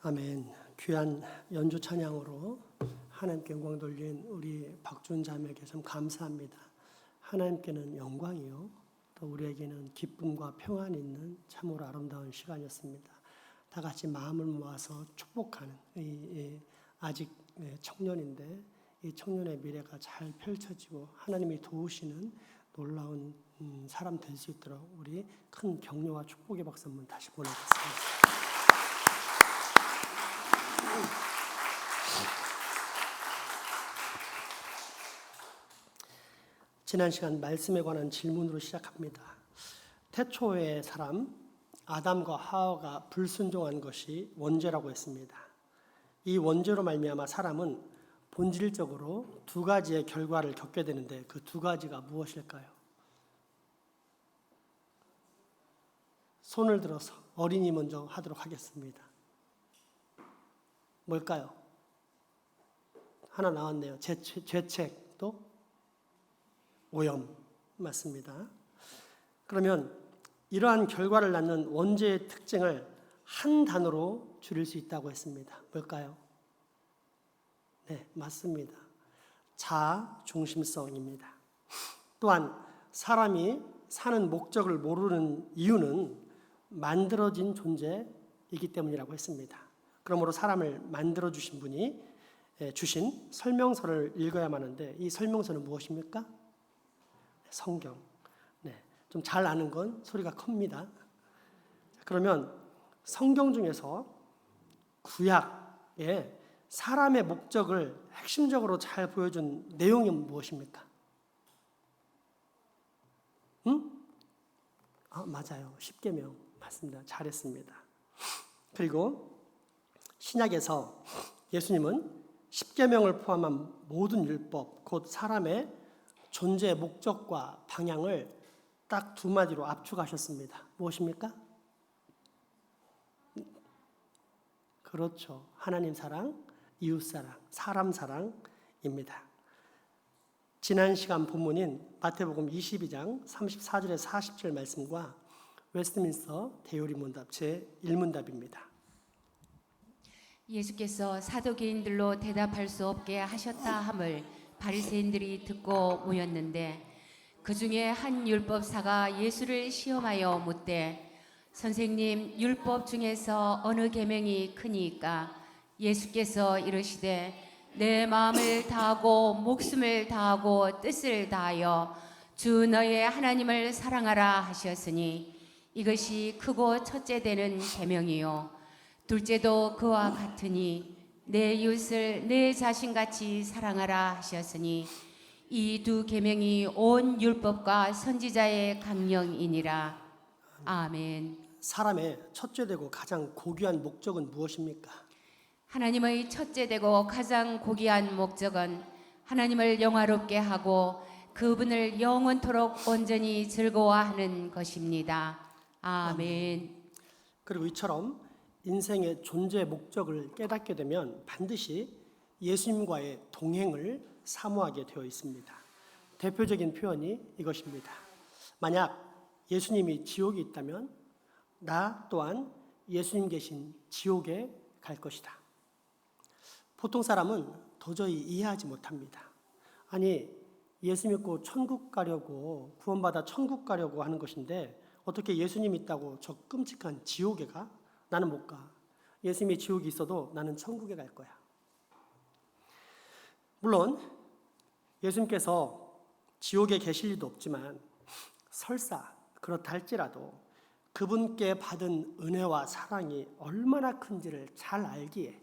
아멘. 귀한 연주 찬양으로 하나님께 영광 돌린 우리 박준 자매에게 참 감사합니다. 하나님께는 영광이요, 또 우리에게는 기쁨과 평안이 있는 참으로 아름다운 시간이었습니다. 다 같이 마음을 모아서 축복하는 아직 청년인데 이 청년의 미래가 잘 펼쳐지고 하나님이 도우시는 놀라운 사람 될 수 있도록 우리 큰 격려와 축복의 박수 한번 다시 보내겠습니다. 지난 시간 말씀에 관한 질문으로 시작합니다. 태초의 사람 아담과 하와가 불순종한 것이 원죄라고 했습니다. 이 원죄로 말미암아 사람은 본질적으로 두 가지의 결과를 겪게 되는데 그 두 가지가 무엇일까요? 손을 들어서 어린이 먼저 하도록 하겠습니다. 뭘까요? 하나 나왔네요. 죄책 또 오염. 맞습니다. 그러면 이러한 결과를 낳는 원죄의 특징을 한 단어로 줄일 수 있다고 했습니다. 뭘까요? 네, 맞습니다. 자아중심성입니다. 또한 사람이 사는 목적을 모르는 이유는 만들어진 존재이기 때문이라고 했습니다. 그러므로 사람을 만들어주신 분이 주신 설명서를 읽어야만 하는데 이 설명서는 무엇입니까? 성경. 네, 좀 잘 아는 건 소리가 큽니다. 그러면 성경 중에서 구약에 사람의 목적을 핵심적으로 잘 보여준 내용이 무엇입니까? 맞아요. 십계명. 맞습니다. 잘했습니다. 그리고 신약에서 예수님은 십계명을 포함한 모든 율법, 곧 사람의 존재의 목적과 방향을 딱 두 마디로 압축하셨습니다. 무엇입니까? 그렇죠. 하나님 사랑, 이웃 사랑, 사람 사랑입니다. 지난 시간 본문인 마태복음 22장 34절에 40절 말씀과 웨스트민스터 대요리 문답 제1문답입니다. 예수께서 사두개인들로 대답할 수 없게 하셨다 함을 바리새인들이 듣고 모였는데 그 중에 한 율법사가 예수를 시험하여 묻되 선생님, 율법 중에서 어느 계명이 크니까? 예수께서 이르시되 내 마음을 다하고 목숨을 다하고 뜻을 다하여 주 너의 하나님을 사랑하라 하셨으니 이것이 크고 첫째 되는 계명이요 둘째도 그와 같으니 내 이웃을 내 자신같이 사랑하라 하셨으니 이 두 계명이 온 율법과 선지자의 강령이니라. 아멘. 사람의 첫째 되고 가장 고귀한 목적은 무엇입니까? 하나님의 첫째 되고 가장 고귀한 목적은 하나님을 영화롭게 하고 그분을 영원토록 온전히 즐거워하는 것입니다. 아멘. 그리고 이처럼 인생의 존재 목적을 깨닫게 되면 반드시 예수님과의 동행을 사모하게 되어 있습니다. 대표적인 표현이 이것입니다. 만약 예수님이 지옥에 있다면 나 또한 예수님 계신 지옥에 갈 것이다. 보통 사람은 도저히 이해하지 못합니다. 아니, 예수 믿고 천국 가려고 구원받아 천국 가려고 하는 것인데 어떻게 예수님 있다고 저 끔찍한 지옥에 가? 나는 못 가. 예수님이 지옥이 있어도 나는 천국에 갈 거야. 물론 예수님께서 지옥에 계실 리도 없지만 설사 그렇다 할지라도 그분께 받은 은혜와 사랑이 얼마나 큰지를 잘 알기에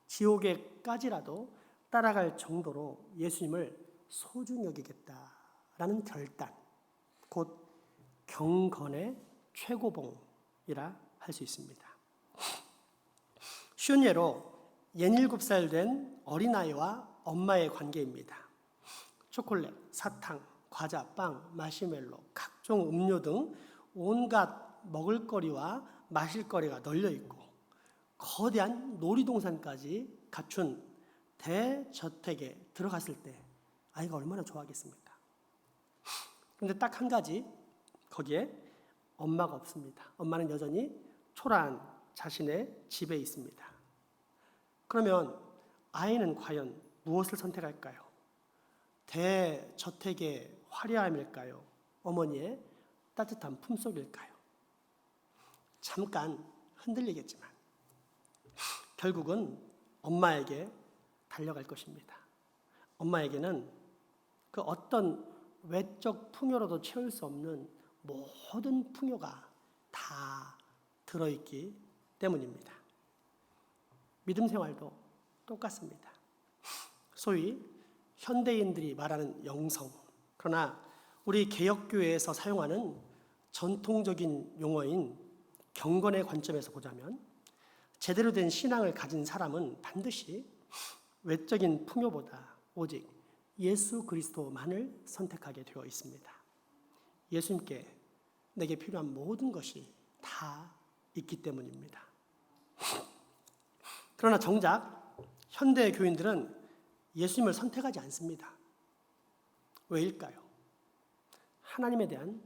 지옥에까지라도 따라갈 정도로 예수님을 소중히 여기겠다라는 결단, 곧 경건의 최고봉이라 할 수 있습니다. 쉬운 예로 67살 된 어린아이와 엄마의 관계입니다. 초콜릿, 사탕, 과자, 빵, 마시멜로, 각종 음료 등 온갖 먹을거리와 마실거리가 널려있고 거대한 놀이동산까지 갖춘 대저택에 들어갔을 때 아이가 얼마나 좋아하겠습니까? 그런데 딱 한 가지, 거기에 엄마가 없습니다. 엄마는 여전히 초라한 자신의 집에 있습니다. 그러면 아이는 과연 무엇을 선택할까요? 대저택의 화려함일까요? 어머니의 따뜻한 품속일까요? 잠깐 흔들리겠지만 결국은 엄마에게 달려갈 것입니다. 엄마에게는 그 어떤 외적 풍요로도 채울 수 없는 모든 풍요가 다 들어있기 때문입니다. 믿음 생활도 똑같습니다. 소위 현대인들이 말하는 영성, 그러나 우리 개혁교회에서 사용하는 전통적인 용어인 경건의 관점에서 보자면 제대로 된 신앙을 가진 사람은 반드시 외적인 풍요보다 오직 예수 그리스도만을 선택하게 되어 있습니다. 예수님께 내게 필요한 모든 것이 다 있기 때문입니다. 그러나 정작 현대 교인들은 예수님을 선택하지 않습니다. 왜일까요? 하나님에 대한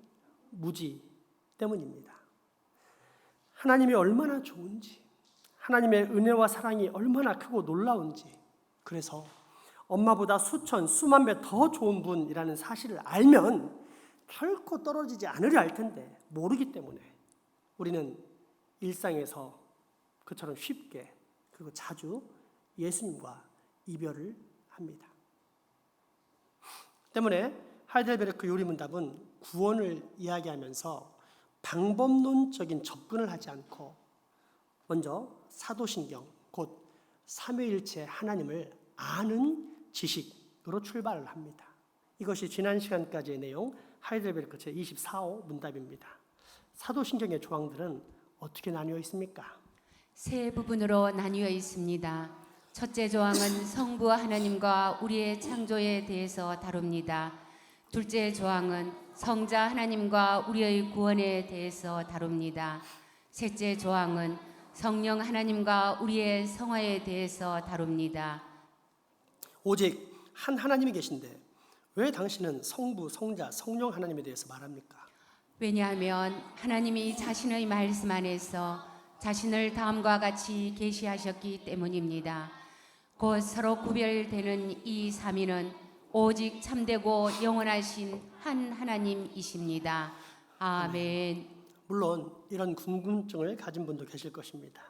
무지 때문입니다. 하나님이 얼마나 좋은지, 하나님의 은혜와 사랑이 얼마나 크고 놀라운지, 그래서 엄마보다 수천, 수만 배 더 좋은 분이라는 사실을 알면 결코 떨어지지 않으려 할 텐데 모르기 때문에 우리는 일상에서 그처럼 쉽게 그리고 자주 예수님과 이별을 합니다. 때문에 하이델베르크 요리문답은 구원을 이야기하면서 방법론적인 접근을 하지 않고 먼저 사도신경, 곧 삼위일체 하나님을 아는 지식으로 출발을 합니다. 이것이 지난 시간까지의 내용 하이델베르크 제24호 문답입니다. 사도신경의 조항들은 어떻게 나뉘어 있습니까? 세 부분으로 나뉘어 있습니다. 첫째 조항은 성부 하나님과 우리의 창조에 대해서 다룹니다. 둘째 조항은 성자 하나님과 우리의 구원에 대해서 다룹니다. 셋째 조항은 성령 하나님과 우리의 성화에 대해서 다룹니다. 오직 한 하나님이 계신데 왜 당신은 성부, 성자, 성령 하나님에 대해서 말합니까? 왜냐하면 하나님이 자신의 말씀 안에서 자신을 다음과 같이 계시하셨기 때문입니다. 곧 서로 구별되는 이 삼위는 오직 참되고 영원하신 한 하나님이십니다. 아멘. 물론 이런 궁금증을 가진 분도 계실 것입니다.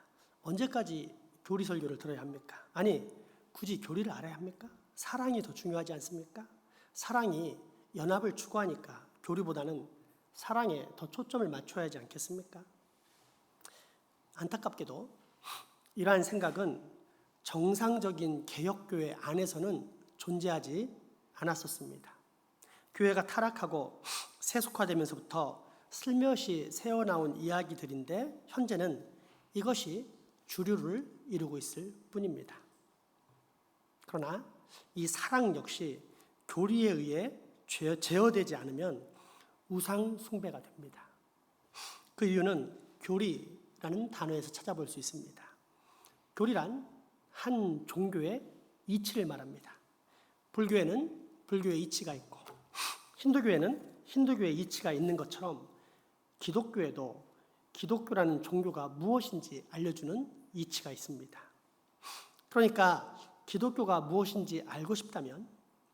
언제까지 교리 설교를 들어야 합니까? 아니, 굳이 교리를 알아야 합니까? 사랑이 더 중요하지 않습니까? 사랑이 연합을 추구하니까 교리보다는 사랑에 더 초점을 맞춰야 하지 않겠습니까? 안타깝게도 이러한 생각은 정상적인 개혁교회 안에서는 존재하지 않았었습니다. 교회가 타락하고 세속화되면서부터 슬며시 새어나온 이야기들인데 현재는 이것이 주류를 이루고 있을 뿐입니다. 그러나 이 사랑 역시 교리에 의해 제어되지 않으면 우상 숭배가 됩니다. 그 이유는 교리라는 단어에서 찾아볼 수 있습니다. 교리란 한 종교의 이치를 말합니다. 불교에는 불교의 이치가 있고 힌두교에는 힌두교의 이치가 있는 것처럼 기독교에도 기독교라는 종교가 무엇인지 알려주는 이치가 있습니다. 그러니까 기독교가 무엇인지 알고 싶다면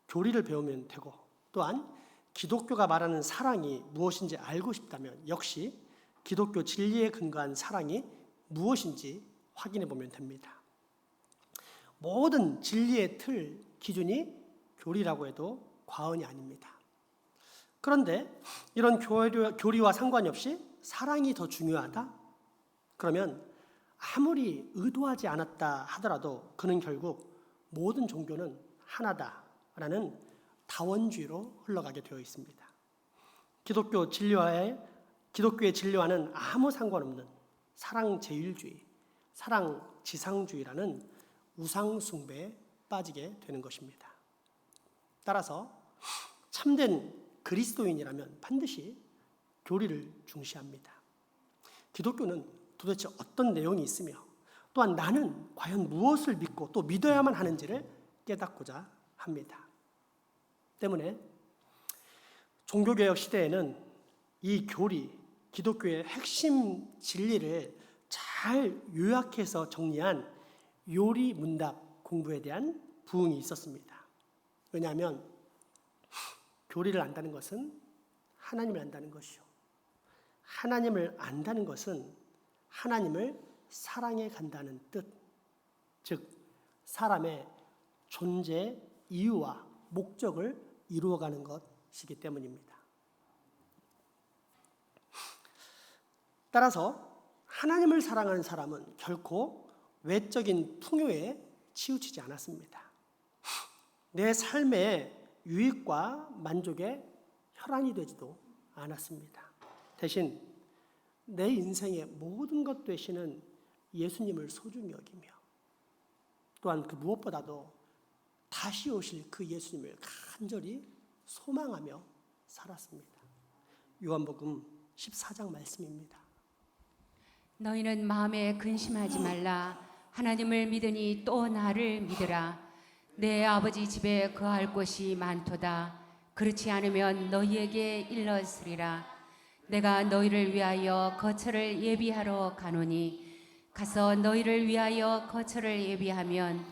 교리를 배우면 되고, 또한 기독교가 말하는 사랑이 무엇인지 알고 싶다면 역시 기독교 진리에 근거한 사랑이 무엇인지 확인해 보면 됩니다. 모든 진리의 틀, 기준이 교리라고 해도 과언이 아닙니다. 그런데 이런 교리와 상관이 없이 사랑이 더 중요하다? 그러면 아무리 의도하지 않았다 하더라도 그는 결국 모든 종교는 하나다라는 다원주의로 흘러가게 되어 있습니다. 기독교의 진리와는 아무 상관없는 사랑 제일주의, 사랑 지상주의라는 우상 숭배에 빠지게 되는 것입니다. 따라서 참된 그리스도인이라면 반드시 교리를 중시합니다. 기독교는 도대체 어떤 내용이 있으며 또한 나는 과연 무엇을 믿고 또 믿어야만 하는지를 깨닫고자 합니다. 때문에 종교개혁 시대에는 이 교리, 기독교의 핵심 진리를 잘 잘 요약해서 정리한 요리 문답 공부에 대한 부흥이 있었습니다. 왜냐하면 교리를 안다는 것은 하나님을 안다는 것이요, 하나님을 안다는 것은 하나님을 사랑해 간다는 뜻, 즉 사람의 존재 이유와 목적을 이루어가는 것이기 때문입니다. 따라서 하나님을 사랑하는 사람은 결코 외적인 풍요에 치우치지 않았습니다. 내 삶의 유익과 만족에 혈안이 되지도 않았습니다. 대신 내 인생의 모든 것 되시는 예수님을 소중히 여기며 또한 그 무엇보다도 다시 오실 그 예수님을 간절히 소망하며 살았습니다. 요한복음 14장 말씀입니다. 너희는 마음에 근심하지 말라. 하나님을 믿으니 또 나를 믿으라. 내 아버지 집에 거할 곳이 많도다. 그렇지 않으면 너희에게 일렀으리라. 내가 너희를 위하여 거처를 예비하러 가노니 가서 너희를 위하여 거처를 예비하면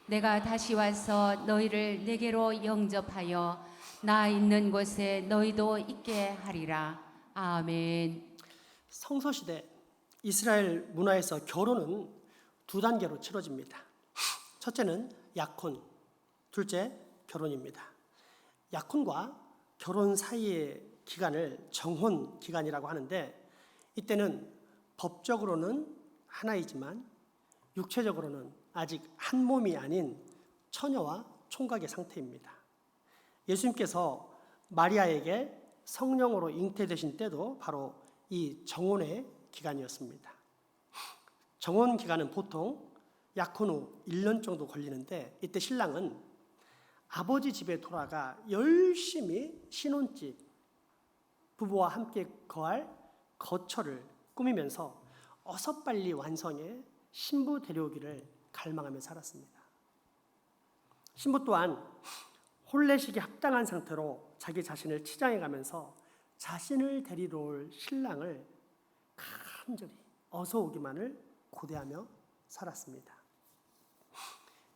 내가 다시 와서 너희를 내게로 영접하여 나 있는 곳에 너희도 있게 하리라. 아멘. 성서시대 이스라엘 문화에서 결혼은 두 단계로 치러집니다. 첫째는 약혼, 둘째 결혼입니다. 약혼과 결혼 사이의 기간을 정혼 기간이라고 하는데, 이때는 법적으로는 하나이지만 육체적으로는 아직 한 몸이 아닌 처녀와 총각의 상태입니다. 예수님께서 마리아에게 성령으로 잉태되신 때도 바로 이 정혼의 기간이었습니다. 정혼 기간은 보통 약혼 후 1년 정도 걸리는데, 이때 신랑은 아버지 집에 돌아가 열심히 신혼집, 부부와 함께 거할 거처를 꾸미면서 어서 빨리 완성해 신부 데려오기를 갈망하며 살았습니다. 신부 또한 혼례식에 합당한 상태로 자기 자신을 치장해 가면서 자신을 데리러 올 신랑을 간절히 어서 오기만을 고대하며 살았습니다.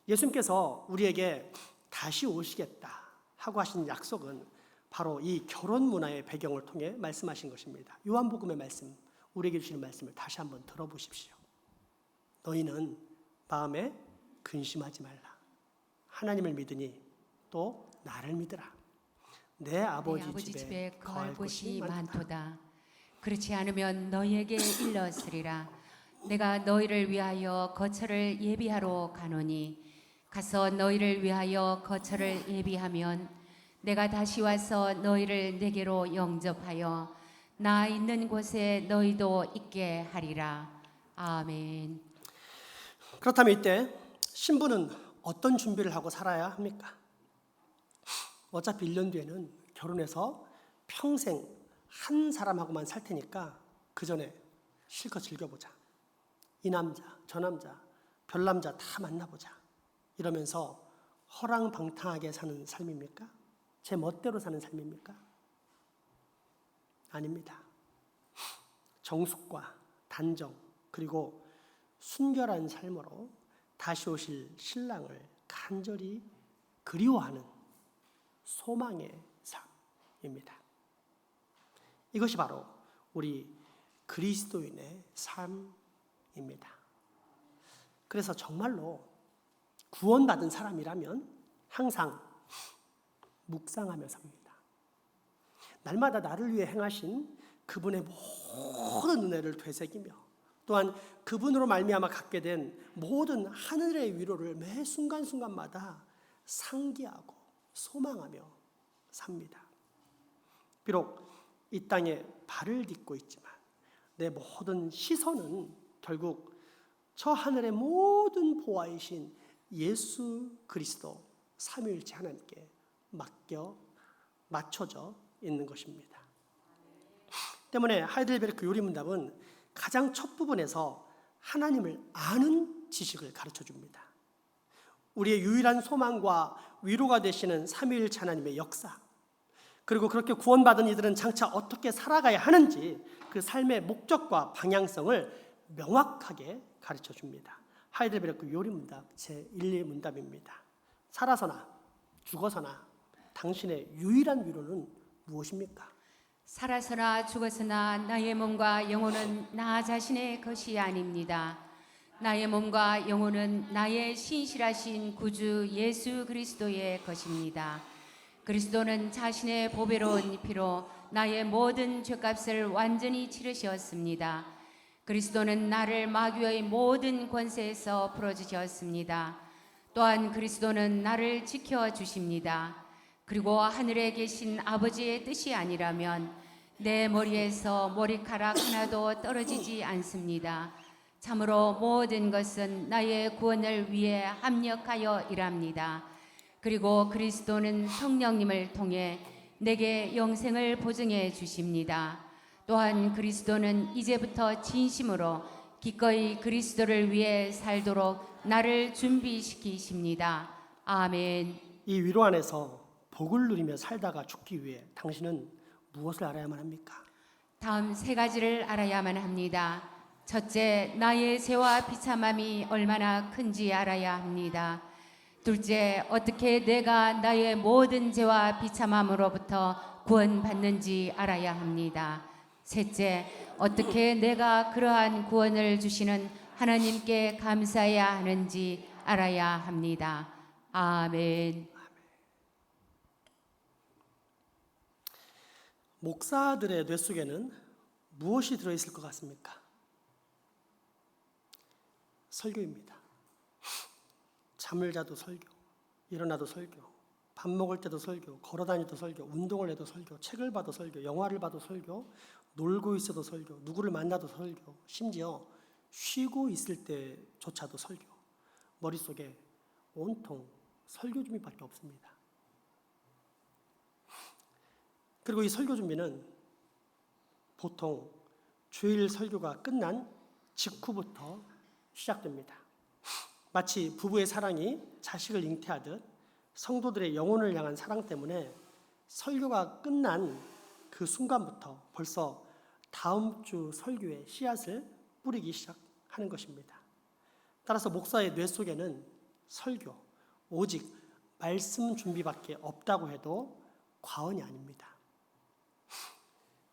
예수님께서 우리에게 다시 오시겠다 하고 하신 약속은 바로 이 결혼 문화의 배경을 통해 말씀하신 것입니다. 요한복음의 말씀, 우리에게 주시는 말씀을 다시 한번 들어보십시오. 너희는 마음에 근심하지 말라. 하나님을 믿으니 또 나를 믿으라. 내 아버지 집에 거할 곳이 많도다. 그렇지 않으면 너희에게 일렀으리라. 내가 너희를 위하여 거처를 예비하러 가노니 가서 너희를 위하여 거처를 예비하면 내가 다시 와서 너희를 내게로 영접하여 나 있는 곳에 너희도 있게 하리라. 아멘. 그렇다면 이때 신부는 어떤 준비를 하고 살아야 합니까? 어차피 1년 뒤에는 결혼해서 평생 한 사람하고만 살 테니까 그 전에 실컷 즐겨보자. 이 남자, 저 남자, 별남자 다 만나보자. 이러면서 허랑방탕하게 사는 삶입니까? 제 멋대로 사는 삶입니까? 아닙니다. 정숙과 단정 그리고 순결한 삶으로 다시 오실 신랑을 간절히 그리워하는 소망의 삶입니다. 이것이 바로 우리 그리스도인의 삶입니다. 그래서 정말로 구원받은 사람이라면 항상 묵상하며 삽니다. 날마다 나를 위해 행하신 그분의 모든 은혜를 되새기며 또한 그분으로 말미암아 갖게 된 모든 하늘의 위로를 매 순간순간마다 상기하고 소망하며 삽니다. 비록 이 땅에 발을 딛고 있지만 내 모든 시선은 결국 저 하늘의 모든 보아이신 예수 그리스도 삼위일체 하나님께 맞춰져 있는 것입니다. 때문에 하이델베르크 요리문답은 가장 첫 부분에서 하나님을 아는 지식을 가르쳐 줍니다. 우리의 유일한 소망과 위로가 되시는 삼위일체 하나님의 역사, 그리고 그렇게 구원받은 이들은 장차 어떻게 살아가야 하는지 그 삶의 목적과 방향성을 명확하게 가르쳐 줍니다. 하이델베르크 요리문답 제1, 2문답입니다. 살아서나 죽어서나 당신의 유일한 위로는 무엇입니까? 살아서나 죽어서나 나의 몸과 영혼은 나 자신의 것이 아닙니다. 나의 몸과 영혼은 나의 신실하신 구주 예수 그리스도의 것입니다. 그리스도는 자신의 보배로운 피로 나의 모든 죄값을 완전히 치르셨습니다. 그리스도는 나를 마귀의 모든 권세에서 풀어주셨습니다. 또한 그리스도는 나를 지켜주십니다. 그리고 하늘에 계신 아버지의 뜻이 아니라면 내 머리에서 머리카락 하나도 떨어지지 않습니다. 참으로 모든 것은 나의 구원을 위해 합력하여 일합니다. 그리고 그리스도는 성령님을 통해 내게 영생을 보증해 주십니다. 또한 그리스도는 이제부터 진심으로 기꺼이 그리스도를 위해 살도록 나를 준비시키십니다. 아멘. 이 위로 안에서 복을 누리며 살다가 죽기 위해 당신은 무엇을 알아야만 합니까? 다음 세 가지를 알아야만 합니다. 첫째, 나의 죄와 비참함이 얼마나 큰지 알아야 합니다. 둘째, 어떻게 내가 나의 모든 죄와 비참함으로부터 구원받는지 알아야 합니다. 셋째, 어떻게 내가 그러한 구원을 주시는 하나님께 감사해야 하는지 알아야 합니다. 아멘. 목사들의 뇌 속에는 무엇이 들어있을 것 같습니까? 설교입니다. 잠을 자도 설교, 일어나도 설교, 밥 먹을 때도 설교, 걸어다니도 설교, 운동을 해도 설교, 책을 봐도 설교, 영화를 봐도 설교, 놀고 있어도 설교, 누구를 만나도 설교, 심지어 쉬고 있을 때조차도 설교. 머릿속에 온통 설교 준비밖에 없습니다. 그리고 이 설교 준비는 보통 주일 설교가 끝난 직후부터 시작됩니다. 마치 부부의 사랑이 자식을 잉태하듯 성도들의 영혼을 향한 사랑 때문에 설교가 끝난 그 순간부터 벌써 다음 주 설교의 씨앗을 뿌리기 시작하는 것입니다. 따라서 목사의 뇌 속에는 설교, 오직 말씀 준비밖에 없다고 해도 과언이 아닙니다.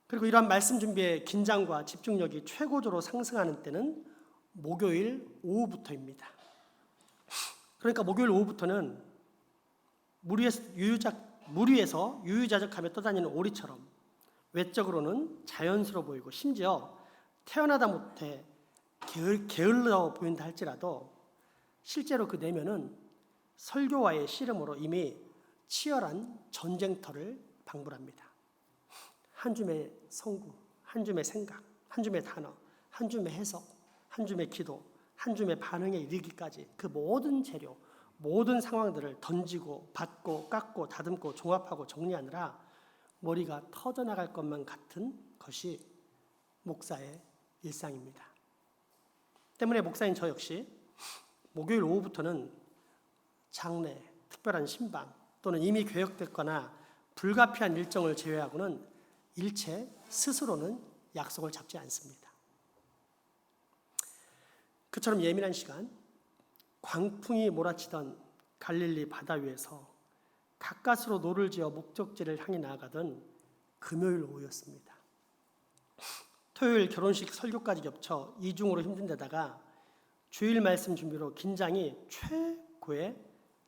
그리고 이러한 말씀 준비의 긴장과 집중력이 최고조로 상승하는 때는 목요일 오후부터입니다. 그러니까 목요일 오후부터는 물 위에서 유유자적하며 떠다니는 오리처럼 외적으로는 자연스러워 보이고 심지어 태어나다 못해 게을러 보인다 할지라도 실제로 그 내면은 설교와의 씨름으로 이미 치열한 전쟁터를 방불합니다. 한 줌의 성구, 한 줌의 생각, 한 줌의 단어, 한 줌의 해석, 한 줌의 기도, 한 줌의 반응에 이르기까지 그 모든 재료, 모든 상황들을 던지고 받고 깎고 다듬고 종합하고 정리하느라 머리가 터져나갈 것만 같은 것이 목사의 일상입니다. 때문에 목사인 저 역시 목요일 오후부터는 장례, 특별한 신방 또는 이미 계획됐거나 불가피한 일정을 제외하고는 일체 스스로는 약속을 잡지 않습니다. 그처럼 예민한 시간, 광풍이 몰아치던 갈릴리 바다 위에서 가까스로 노를 지어 목적지를 향해 나아가던 금요일 오후였습니다. 토요일 결혼식 설교까지 겹쳐 이중으로 힘든 데다가 주일 말씀 준비로 긴장이 최고에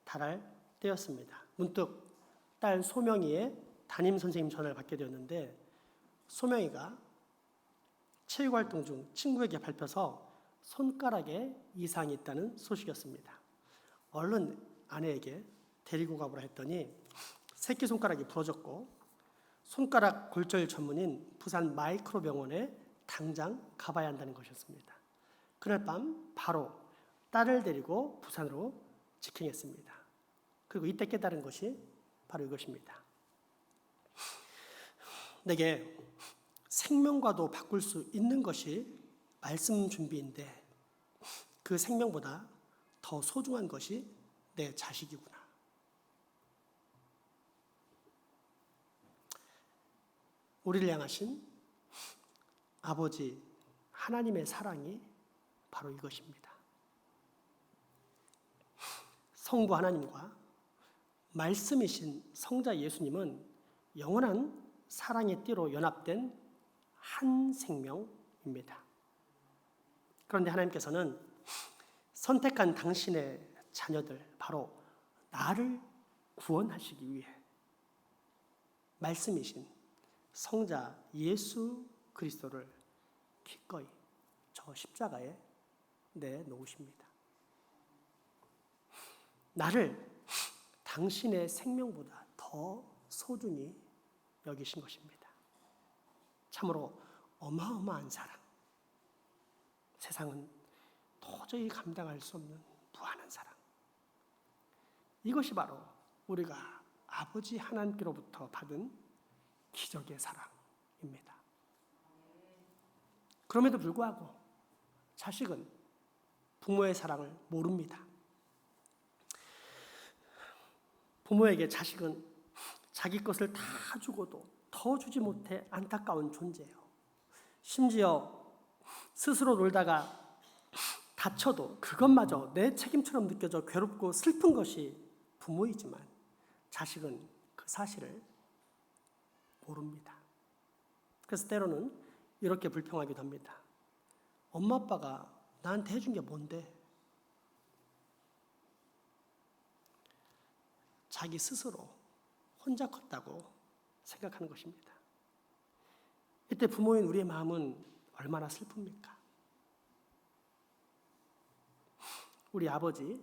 달할 때였습니다. 문득 딸 소명이의 담임 선생님 전화를 받게 되었는데 소명이가 체육활동 중 친구에게 밟혀서 손가락에 이상이 있다는 소식이었습니다. 얼른 아내에게 데리고 가보라 했더니 새끼손가락이 부러졌고 손가락 골절 전문인 부산 마이크로 병원에 당장 가봐야 한다는 것이었습니다. 그날 밤 바로 딸을 데리고 부산으로 직행했습니다. 그리고 이때 깨달은 것이 바로 이것입니다. 내게 생명과도 바꿀 수 있는 것이 말씀 준비인데 그 생명보다 더 소중한 것이 내 자식이구나. 우리를 향하신 아버지 하나님의 사랑이 바로 이것입니다. 성부 하나님과 말씀이신 성자 예수님은 영원한 사랑의 띠로 연합된 한 생명입니다. 그런데 하나님께서는 선택한 당신의 자녀들, 바로 나를 구원하시기 위해 말씀이신 성자 예수 그리스도를 기꺼이 저 십자가에 내놓으십니다. 나를 당신의 생명보다 더 소중히 여기신 것입니다. 참으로 어마어마한 사랑. 세상은 도저히 감당할 수 없는 무한한 사랑. 이것이 바로 우리가 아버지 하나님께로부터 받은 기적의 사랑입니다. 그럼에도 불구하고 자식은 부모의 사랑을 모릅니다. 부모에게 자식은 자기 것을 다 주고도 더 주지 못해 안타까운 존재예요. 심지어 스스로 놀다가 다쳐도 그것마저 내 책임처럼 느껴져 괴롭고 슬픈 것이 부모이지만 자식은 그 사실을 모릅니다. 그래서 때로는 이렇게 불평하기도 합니다. 엄마 아빠가 나한테 해준 게 뭔데? 자기 스스로 혼자 컸다고 생각하는 것입니다. 이때 부모인 우리의 마음은 얼마나 슬픕니까? 우리 아버지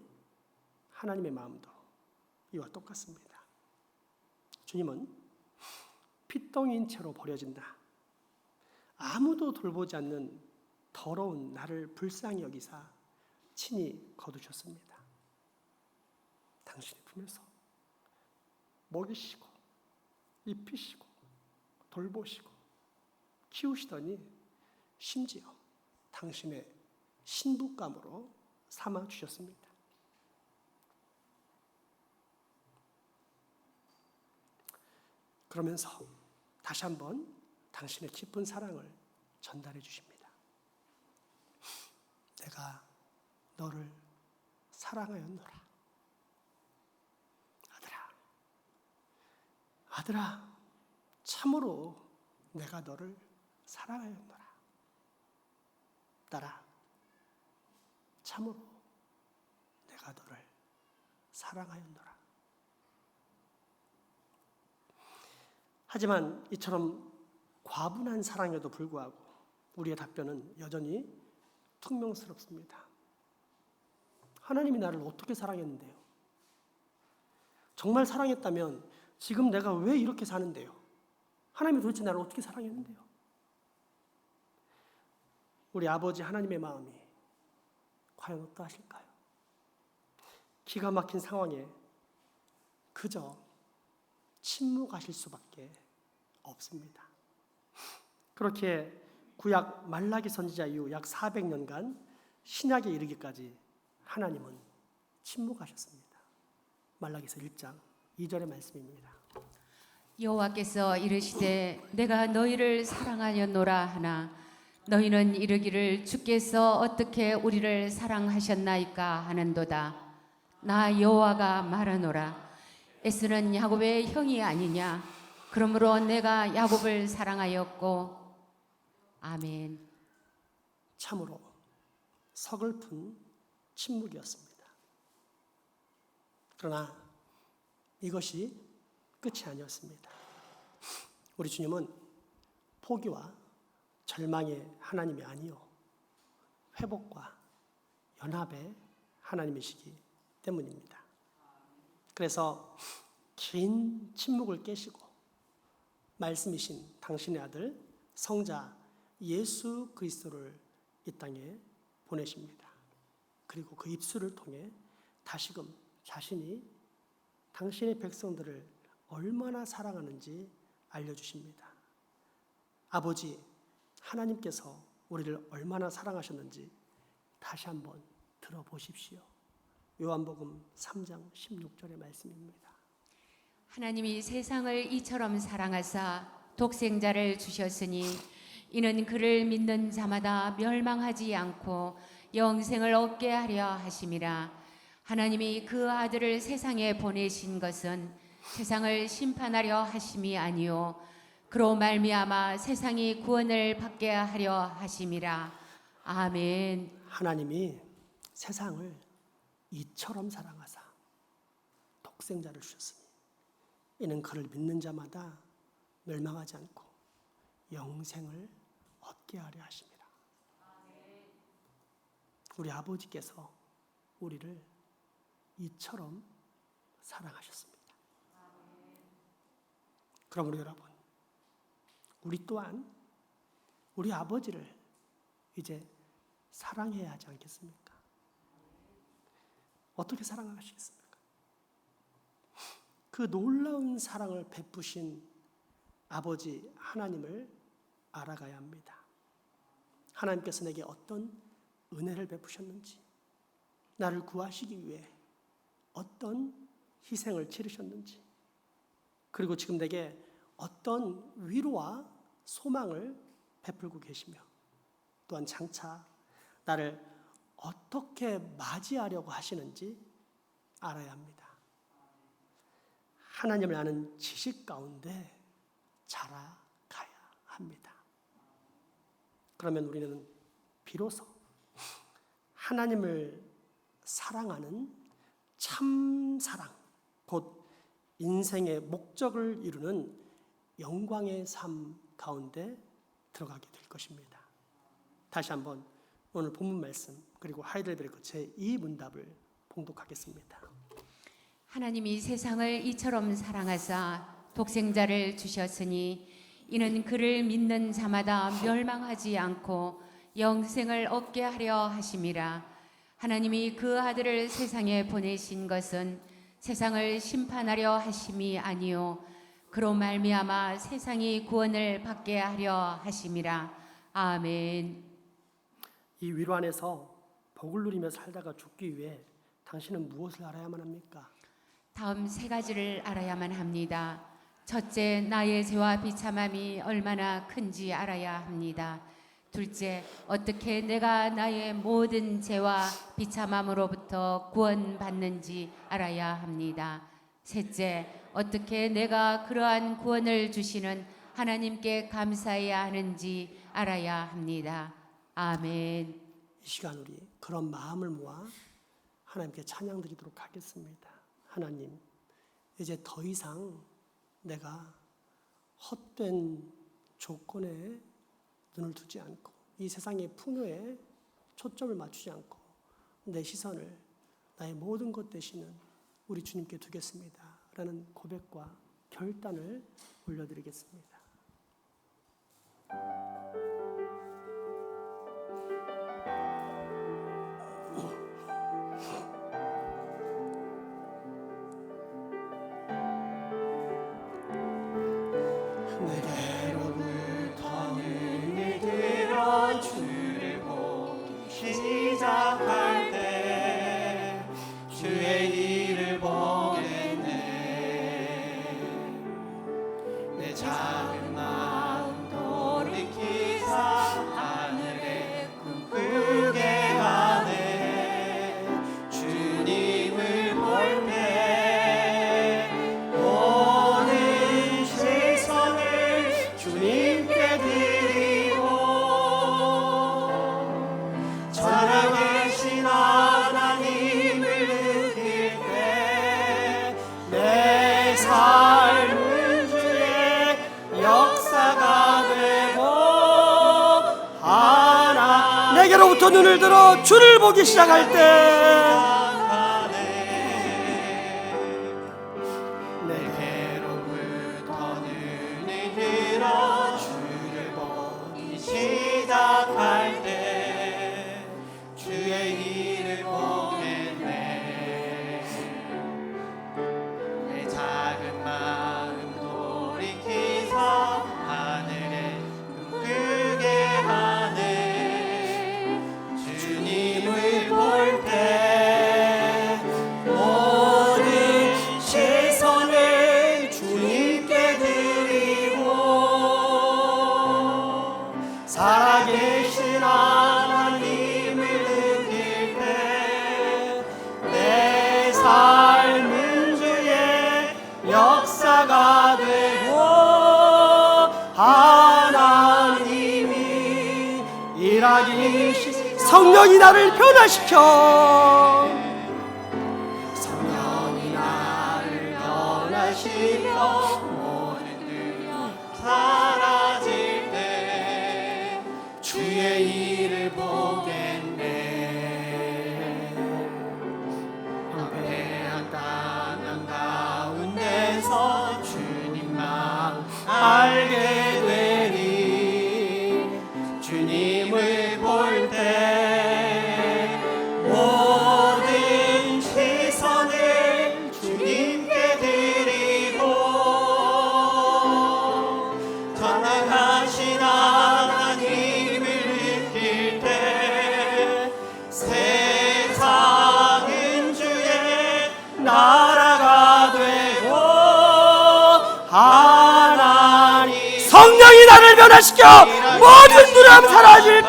하나님의 마음도 이와 똑같습니다. 주님은 핏덩이인 채로 버려진다. 아무도 돌보지 않는 더러운 나를 불쌍히 여기사 친히 거두셨습니다. 당신의 품에서 먹이시고 입히시고 돌보시고 키우시더니 심지어 당신의 신부감으로 삼아 주셨습니다. 그러면서 다시 한번 당신의 깊은 사랑을 전달해 주십니다. 내가 너를 사랑하였노라. 아들아, 참으로 내가 너를 사랑하였노라. 딸아, 참으로 내가 너를 사랑하였노라. 하지만 이처럼 과분한 사랑에도 불구하고 우리의 답변은 여전히 퉁명스럽습니다. 하나님이 나를 어떻게 사랑했는데요? 정말 사랑했다면 지금 내가 왜 이렇게 사는데요? 하나님이 도대체 나를 어떻게 사랑했는데요? 우리 아버지 하나님의 마음이 과연 어떠하실까요? 기가 막힌 상황에 그저 침묵하실 수밖에 없습니다. 그렇게 구약 말라기 선지자 이후 약 400년간 신약에 이르기까지 하나님은 침묵하셨습니다. 말라기서 1장 2절의 말씀입니다. 여호와께서 이르시되 내가 너희를 사랑하였노라 하나 너희는 이르기를 주께서 어떻게 우리를 사랑하셨나이까 하는도다. 나 여호와가 말하노라. 에스는 야곱의 형이 아니냐. 그러므로 내가 야곱을 사랑하였고. 아멘. 참으로 서글픈 침묵이었습니다. 그러나 이것이 끝이 아니었습니다. 우리 주님은 포기와 절망의 하나님이 아니요 회복과 연합의 하나님이시기 때문입니다. 그래서 긴 침묵을 깨시고 말씀이신 당신의 아들 성자 예수 그리스도를 이 땅에 보내십니다. 그리고 그 입술을 통해 다시금 자신이 당신의 백성들을 얼마나 사랑하는지 알려주십니다. 아버지 하나님께서 우리를 얼마나 사랑하셨는지 다시 한번 들어보십시오. 요한복음 3장 16절의 말씀입니다. 하나님이 세상을 이처럼 사랑하사 독생자를 주셨으니 이는 그를 믿는 자마다 멸망하지 않고 영생을 얻게 하려 하심이라. 하나님이 그 아들을 세상에 보내신 것은 세상을 심판하려 하심이 아니요 그로 말미암아 세상이 구원을 받게 하려 하심이라. 아멘. 하나님이 세상을 이처럼 사랑하사 독생자를 주셨으니 이는 그를 믿는 자마다 멸망하지 않고 영생을 얻게 하려 하심이라. 우리 아버지께서 우리를 이처럼 사랑하셨습니다. 그러므로 여러분, 우리 또한 우리 아버지를 이제 사랑해야 하지 않겠습니까? 어떻게 사랑하시겠습니까? 그 놀라운 사랑을 베푸신 아버지 하나님을 알아가야 합니다. 하나님께서 내게 어떤 은혜를 베푸셨는지, 나를 구하시기 위해 어떤 희생을 치르셨는지, 그리고 지금 내게 어떤 위로와 소망을 베풀고 계시며 또한 장차 나를 어떻게 맞이하려고 하시는지 알아야 합니다. 하나님을 아는 지식 가운데 자라가야 합니다. 그러면 우리는 비로소 하나님을 사랑하는 참 사랑, 곧 인생의 목적을 이루는 영광의 삶 가운데 들어가게 될 것입니다. 다시 한번 오늘 본문 말씀 그리고 하이델베르크 제2문답을 봉독하겠습니다. 하나님이 세상을 이처럼 사랑하사 독생자를 주셨으니 이는 그를 믿는 자마다 멸망하지 않고 영생을 얻게 하려 하심이라. 하나님이 그 아들을 세상에 보내신 것은 세상을 심판하려 하심이 아니요 그로 말미암아 세상이 구원을 받게 하려 하심이라. 아멘. 이 위로 안에서 복을 누리며 살다가 죽기 위해 당신은 무엇을 알아야만 합니까? 다음 세 가지를 알아야만 합니다. 첫째, 나의 죄와 비참함이 얼마나 큰지 알아야 합니다. 둘째, 어떻게 내가 나의 모든 죄와 비참함으로부터 구원받는지 알아야 합니다. 셋째, 어떻게 내가 그러한 구원을 주시는 하나님께 감사해야 하는지 알아야 합니다. 아멘. 이 시간 우리 그런 마음을 모아 하나님께 찬양 드리도록 하겠습니다. 하나님, 이제 더 이상 내가 헛된 조건에 눈을 두지 않고 이 세상의 풍요에 초점을 맞추지 않고 내 시선을 나의 모든 것 되시는 우리 주님께 두겠습니다 라는 고백과 결단을 올려드리겠습니다. 내게로부터 눈을 들어 주를 보기 시작할 때 주의 일을 보겠네. 내 작은 마음 돌이키사 하늘에 꿈꾸게 하네. 주님을 볼 때 모든 시선을 주님께 드리고 살아계신 하나님을 느낄 때 내 삶은 주의 역사가 되고 하나 내게로부터 눈을 들어 주를 보기 시작할 때 내게로부터 눈을 들어 주를 보기 시작할 때 주의 일을 보겠네. 내 작은 마음 돌이키사 하늘에 꿈꾸게 하네. 주님을 볼 때 모든 시선을 주님께 드리고 살아계신 하나님을 느끼 성령이 나를 변화시켜 성령이 나를 변화시켜 모든 두려움 사라질 때 주의 일을 보겠네. 황폐한 땅 한가운데서 주님만 알게 되리. 주님을 볼 때 모든 시선을 주님께 드리고 전능하신 하나님을 느낄 때 세상은 주의 나라가 되고 하나님 성령이 나를 변화시켜 모든 두려움 사라질 때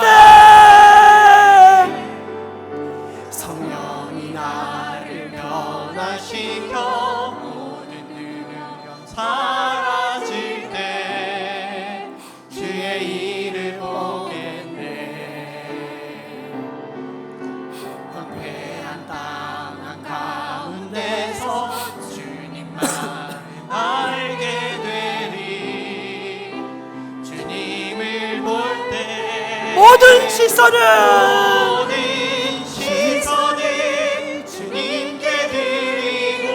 성령이 나를 변화시켜 모든 두려움 사라질 때 주의 일을 보겠네. 황폐한 땅 한가운데서 주님만 알게 되리. 주님을 볼 때 모든 시선을 모든 시선을 주님께 드리고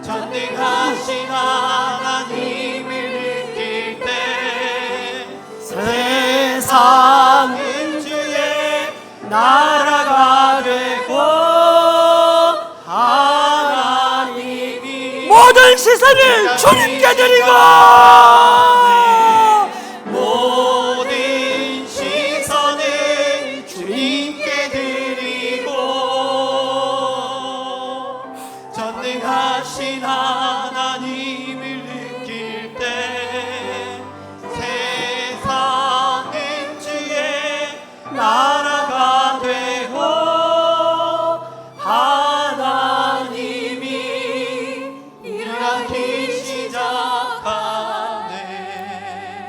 전능하신 하나님을 느낄 때 세상은 주의 나라가 되고 하나님이 모든 시선을 주님께 드리고 모든 시선을 주님께 드리고 전능하신 하나님을 느낄 때 세상은 주의 나라가 되고 하나님이 일하기 시작하네.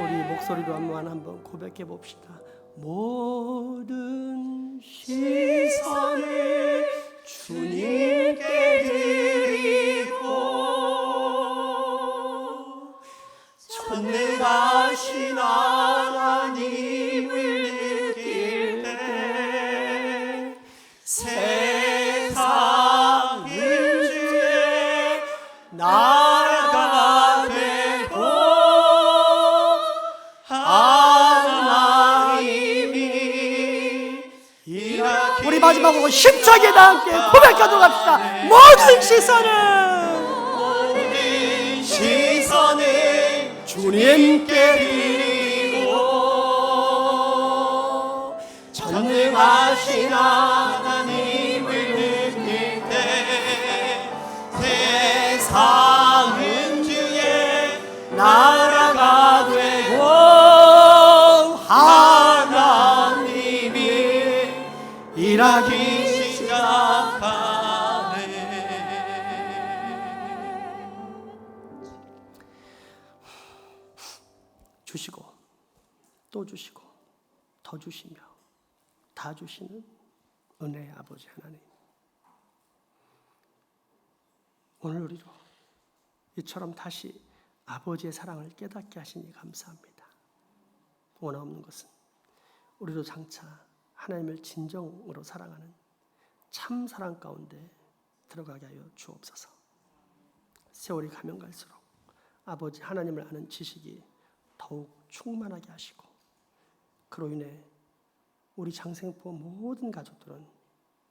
우리 목소리로 한번 고백해 봅시다. 모든 시선을 주님께 드리고 전능하신 하나님을 느낄 때 세상은 주의 나라가 되고 하나님이 일하기 우리 마지막으로 힘차게 다 함께 고백하도록 합시다. 모든 시선을 모든 시선을 주님께 드리고 전능하신 하나님을 느낄 때 세상은 주의 나라가 되고 하나님이 일하기 시작하네. 주시고 또 주시고 더 주시며 다 주시는 은혜의 아버지 하나님, 오늘 우리로 이처럼 다시 아버지의 사랑을 깨닫게 하시니 감사합니다. 원하옵는 것은 우리도 장차 하나님을 진정으로 사랑하는 참 사랑 가운데 들어가게 하여 주옵소서. 세월이 가면 갈수록 아버지 하나님을 아는 지식이 더욱 충만하게 하시고, 그로 인해 우리 장생포 모든 가족들은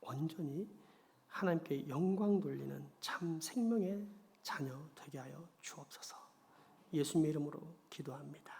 온전히 하나님께 영광 돌리는 참 생명의 자녀 되게 하여 주옵소서. 예수님의 이름으로 기도합니다.